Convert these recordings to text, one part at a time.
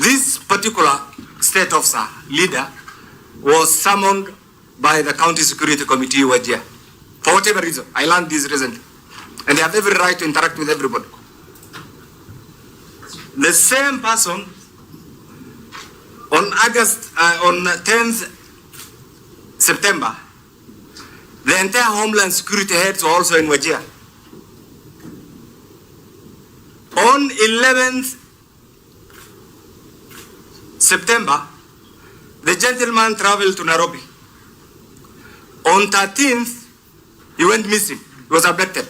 This particular state officer, leader, was summoned by the County Security Committee Wajir. For whatever reason, I learned this recently. And they have every right to interact with everybody. The same person, on 10th September, the entire Homeland Security heads were also in Wajir. On 11th September, the gentleman traveled to Nairobi. On 13th, he went missing. He was abducted.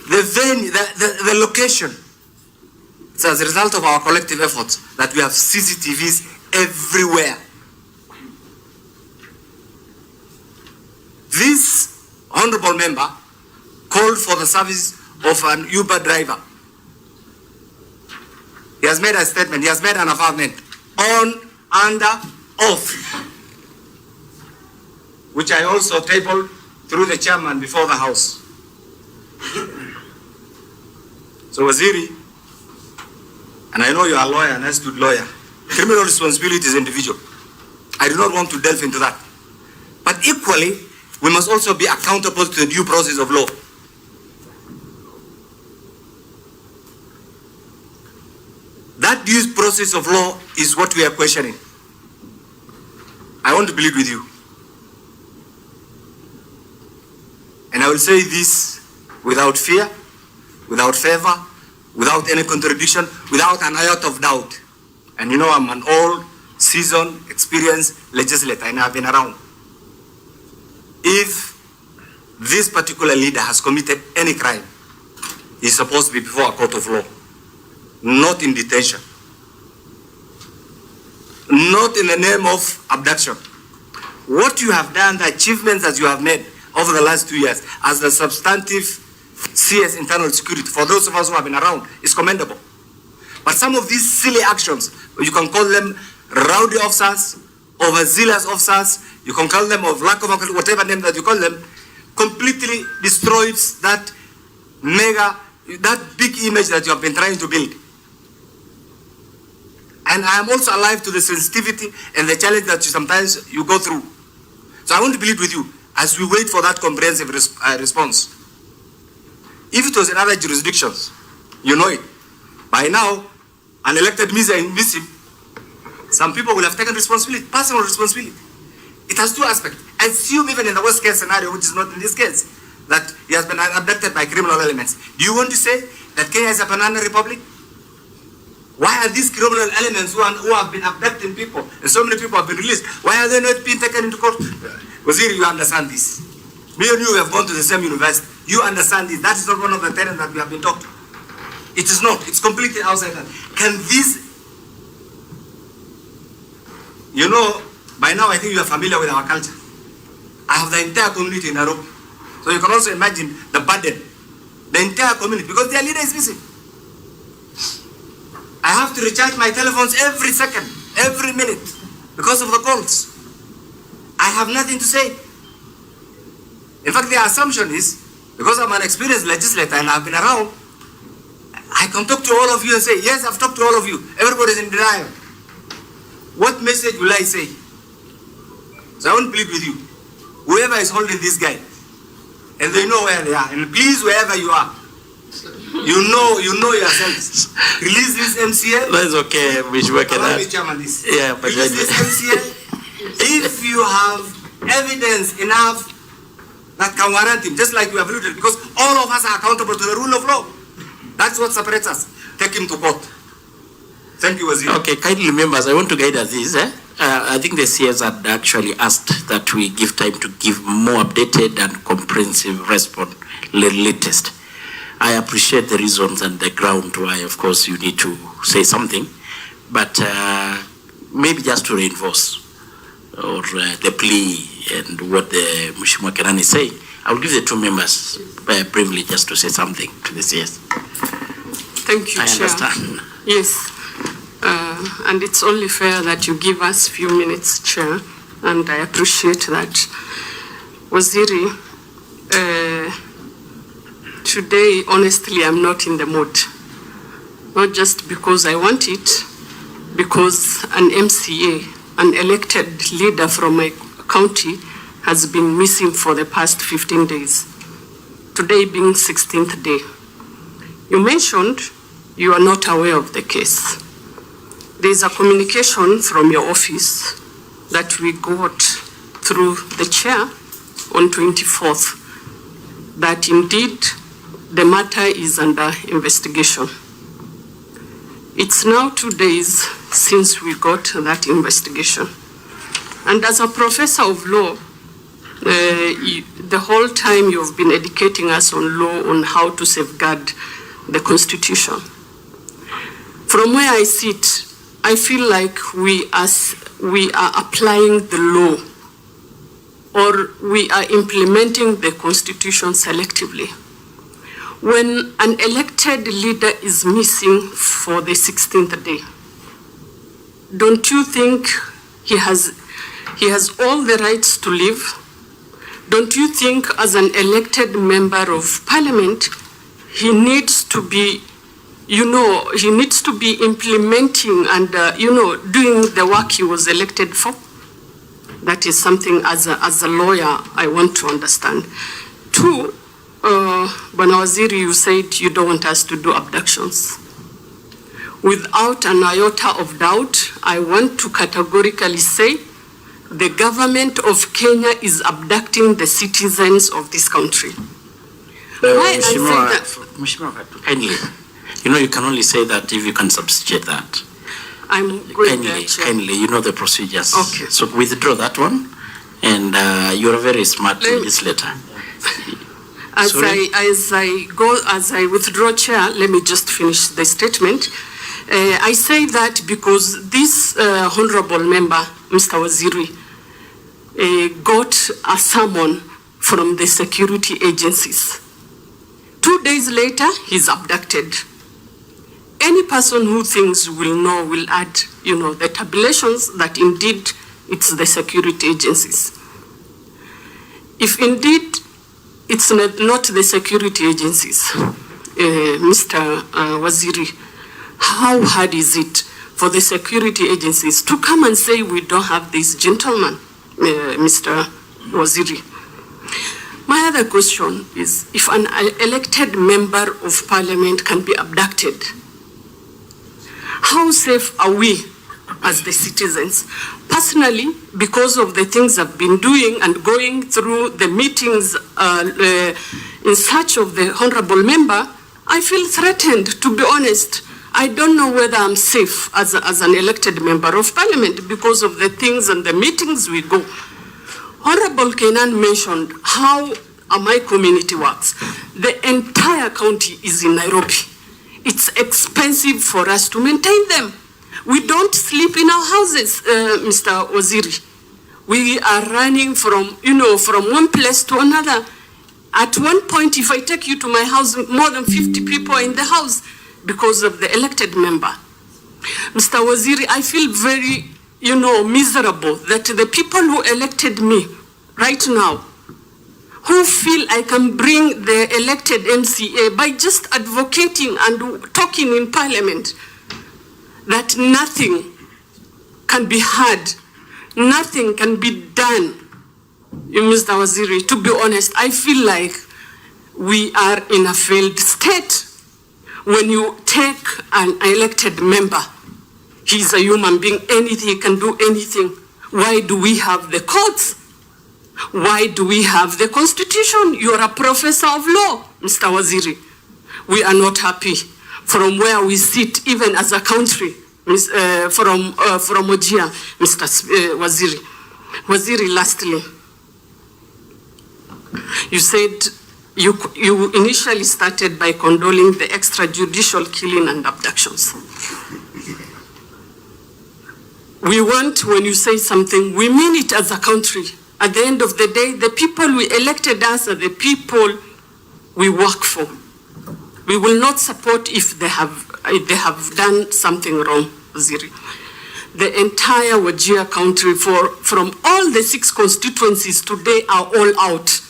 The venue, the location, it's as a result of our collective efforts that we have CCTVs everywhere. This honorable member called for the service of an Uber driver. He has made a statement, he has made an affirmation on, under, oath, which I also tabled through the chairman before the House. So Waziri, and I know you are a lawyer, an astute lawyer, criminal responsibility is individual. I do not want to delve into that. But equally, we must also be accountable to the due process of law. That due process of law is what we are questioning. I want to plead with you. And I will say this without fear, without favor, without any contradiction, without an iota of doubt. And you know I'm an old, seasoned, experienced legislator and I've been around. If this particular leader has committed any crime, he's supposed to be before a court of law, not in detention, not in the name of abduction. What you have done, the achievements that you have made over the last 2 years as the substantive CS internal security, for those of us who have been around, is commendable. But some of these silly actions, you can call them rowdy officers, overzealous officers, you can call them of lack of whatever name that you call them, completely destroys that big image that you have been trying to build. And I am also alive to the sensitivity and the challenge that sometimes you go through. So I want to plead with you as we wait for that comprehensive response. If it was in other jurisdictions, you know it. By now, an elected minister, some people will have taken responsibility, personal responsibility. It has two aspects. Assume even in the worst case scenario, which is not in this case, that he has been abducted by criminal elements. Do you want to say that Kenya is a banana republic? Why are these criminal elements who have been abducting people, and so many people have been released, why are they not being taken into court? Waziri, you understand this. Me and you have gone to the same university. You understand this. That is not one of the tenets that we have been taught. It is not. It's completely outside that. Can this... You know, by now I think you are familiar with our culture. I have the entire community in Nairobi. So you can also imagine the burden. The entire community, because their leader is missing. I have to recharge my telephones every second, every minute, because of the calls. I have nothing to say. In fact, the assumption is, because I'm an experienced legislator and I've been around, I can talk to all of you and say, yes, I've talked to all of you. Everybody's in denial. What message will I say? So I want to plead with you. Whoever is holding this guy, and they know where they are, and please, wherever you are, you know yourselves. Release this MCL. That's okay. We should work it out. Yeah, but release this MCL. If you have evidence enough that can warrant him, just like you have alluded, because all of us are accountable to the rule of law. That's what separates us. Take him to court. Thank you, Wazir. Okay, kindly members, I want to guide us this. I think the CS had actually asked that we give time to give more updated and comprehensive response, latest. I appreciate the reasons and the ground why, of course, you need to say something, but maybe just to reinforce or the plea and what the Mheshimiwa Kenani is saying, I will give the two members briefly just to say something to the CS. Thank you, I Chair. understand. Yes, and it's only fair that you give us a few minutes, Chair, and I appreciate that. Waziri, today, honestly, I'm not in the mood. not just because I want it, because an MCA, an elected leader from my county, has been missing for the past 15 days. Today being 16th day. You mentioned you are not aware of the case. There is a communication from your office that we got through the chair on 24th that indeed the matter is under investigation. It's now 2 days since we got that investigation. And as a professor of law, the whole time you've been educating us on law, on how to safeguard the Constitution. From where I sit, I feel like we are applying the law, or we are implementing the Constitution selectively. When an elected leader is missing for the 16th day, don't you think he has all the rights to live? Don't you think as an elected member of parliament, he needs to be, implementing and, doing the work he was elected for? That is something as a lawyer I want to understand. Two, Bwana Waziri, you said you don't want us to do abductions. Without an iota of doubt, I want to categorically say the government of Kenya is abducting the citizens of this country. Why I say that? Kindly, you can only say that if you can substitute that. I'm going there, Chair. Kindly, you know the procedures. Okay. So withdraw that one, and you're a very smart legislator. As I withdraw, Chair, let me just finish the statement. I say that because this honorable member, Mr. Waziri, got a summon from the security agencies. 2 days later, he's abducted. Any person who thinks will add, the tabulations that indeed it's the security agencies. If indeed it's not the security agencies, Mr. Waziri, how hard is it for the security agencies to come and say we don't have this gentleman, Mr. Waziri? My other question is, if an elected member of parliament can be abducted, how safe are we as the citizens? Personally, because of the things I've been doing and going through the meetings in search of the honorable member, I feel threatened, to be honest. I don't know whether I'm safe as an elected member of parliament because of the things and the meetings we go. Honorable Kenan mentioned how my community works. The entire county is in Nairobi. It's expensive for us to maintain them. We don't sleep in our houses, Mr. Waziri. We are running from one place to another. At one point, if I take you to my house, more than 50 people are in the house because of the elected member. Mr. Waziri, I feel very, miserable that the people who elected me right now, who feel I can bring the elected MCA by just advocating and talking in parliament, that nothing can be heard, nothing can be done. Mr. Waziri, to be honest, I feel like we are in a failed state. When you take an elected member, he's a human being, he can do anything. Why do we have the courts? Why do we have the Constitution? You're a professor of law, Mr. Waziri. We are not happy from where we sit, even as a country, from Ojia, Mr. Waziri. Waziri, lastly, you said you initially started by condoling the extrajudicial killing and abductions. We want, when you say something, we mean it as a country. At the end of the day, the people we elected us are the people we work for. We will not support if they have done something wrong, Waziri. The entire Wajir country, from all the 6 constituencies today, are all out.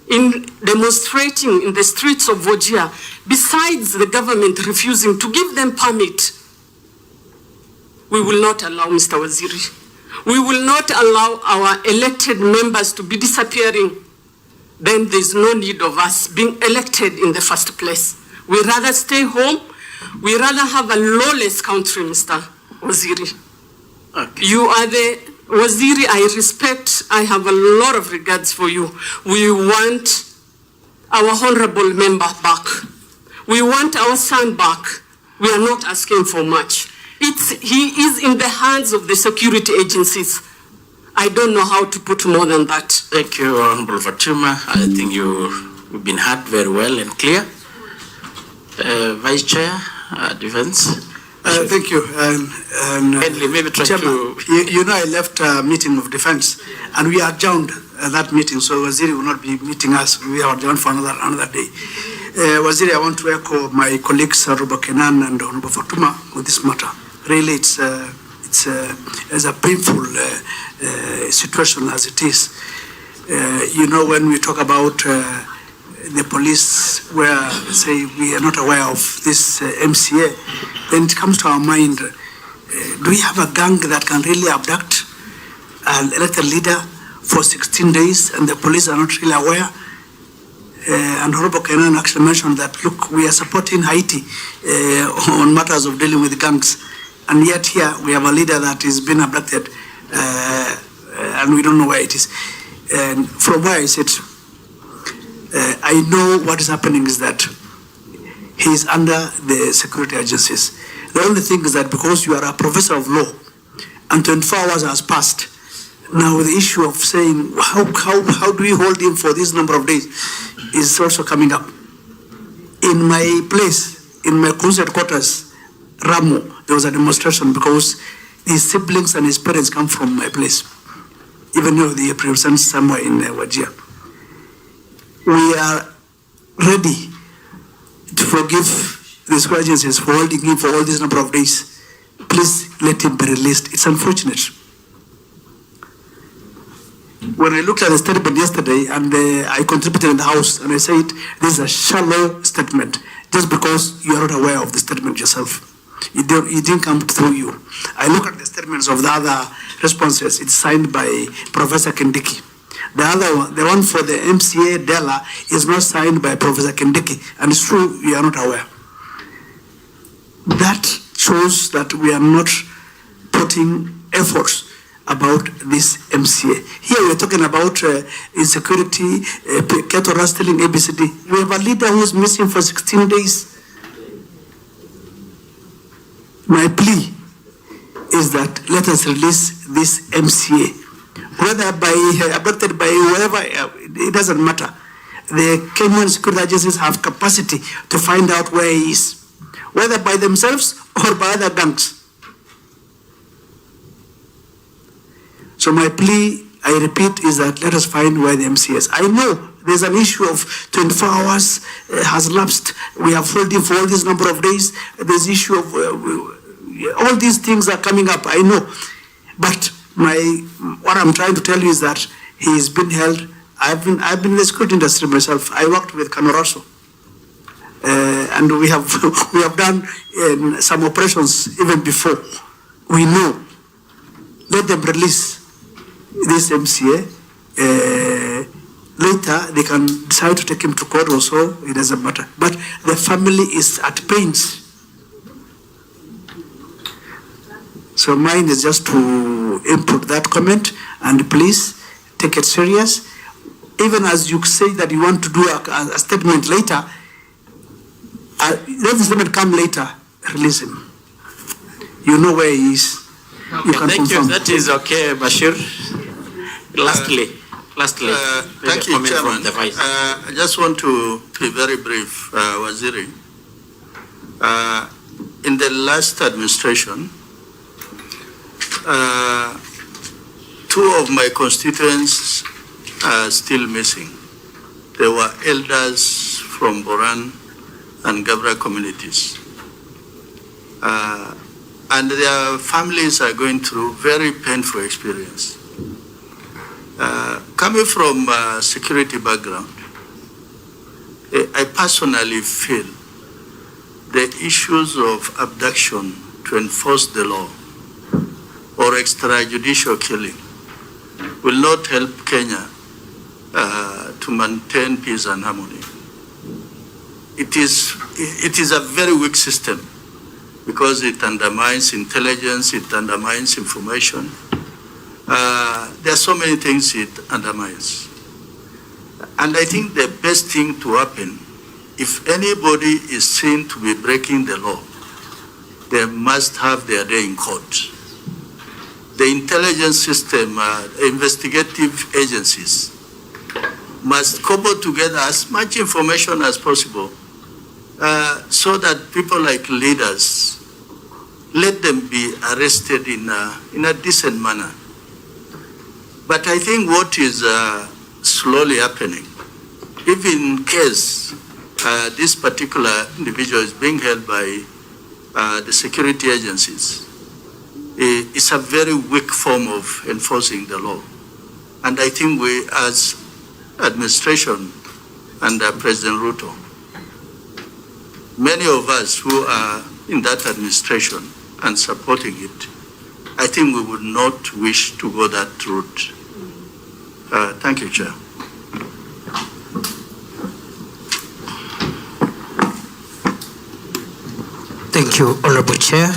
in demonstrating in the streets of Wajir, besides the government refusing to give them permit, we will not allow Mr. Waziri. We will not allow our elected members to be disappearing. Then there's no need of us being elected in the first place. We rather stay home. We rather have a lawless country, Mr. Waziri. Okay. You are the Waziri I respect. I have a lot of regards for you. We want our honorable member back. We want our son back. We are not asking for much. He is in the hands of the security agencies. I don't know how to put more than that. Thank you, Honorable Fatuma. I think you've been heard very well and clear. Vice Chair, Defense. Thank you. Henley, maybe try Chairman, to... you know, I left a meeting of defense and we adjourned that meeting, so Waziri will not be meeting us. We are adjourned for another day. Waziri, I want to echo my colleagues, Honorable Kenan and Honorable Fatuma, with this matter. Really, it's a painful situation as it is. You know, when we talk about the police where say we are not aware of this MCA, then it comes to our mind, do we have a gang that can really abduct an elected leader for 16 days and the police are not really aware? And Honorable Kenan actually mentioned that, look, we are supporting Haiti on matters of dealing with gangs. And yet here we have a leader that is being abducted and we don't know where it is. And from where I sit, I know what is happening is that he is under the security agencies. The only thing is that because you are a professor of law and 24 hours has passed, now the issue of saying how do we hold him for this number of days is also coming up. In my place, in my concert quarters, Ramo, there was a demonstration because his siblings and his parents come from my place, even though they represent somewhere in Wajir. We are ready to forgive the security agencies for holding him for all this number of days. Please let him be released. It's unfortunate. When I looked at the statement yesterday and I contributed in the House and I said, this is a shallow statement just because you are not aware of the statement yourself. It didn't come through you. I look at the statements of the other responses. It's signed by Professor Kindiki. The other one, the one for the MCA Dela, is not signed by Professor Kindiki. And it's true, we are not aware. That shows that we are not putting efforts about this MCA. Here we're talking about insecurity, Kithure stealing ABCD. We have a leader who's missing for 16 days. My plea is that let us release this MCA. Whether abducted by whoever, it doesn't matter. The Kenyan security agencies have capacity to find out where he is, whether by themselves or by other gangs. So my plea, I repeat, is that let us find where the MCA is. I know there's an issue of 24 hours has lapsed. We have held him for all this number of days. There's issue of all these things are coming up. I know, but what I'm trying to tell you is that he has been held. I've been in the security industry myself. I worked with Kanoraso, and we have done some operations even before. We know. Let them release this MCA. Later, they can decide to take him to court or so. It doesn't matter. But the family is at pains. So mine is just to input that comment, and please take it serious. Even as you say that you want to do a statement later, let the statement come later, release him. You know where he is. Okay, thank you. That is okay, Bashir. Lastly, thank you, Chairman. I just want to be very brief, Waziri. In the last administration, 2 of my constituents are still missing. They were elders from Boran and Gabra communities. And their families are going through very painful experience. Coming from a security background, I personally feel the issues of abduction to enforce the law or extrajudicial killing will not help Kenya to maintain peace and harmony. It is a very weak system because it undermines intelligence, it undermines information. There are so many things it undermines. And I think the best thing to happen, if anybody is seen to be breaking the law, they must have their day in court. The intelligence system, investigative agencies must cobble together as much information as possible so that people like leaders, let them be arrested in a decent manner. But I think what is slowly happening, if in case this particular individual is being held by the security agencies, it's a very weak form of enforcing the law. And I think we, as administration under President Ruto, many of us who are in that administration and supporting it, I think we would not wish to go that route. Thank you, Chair. Thank you, Honorable Chair.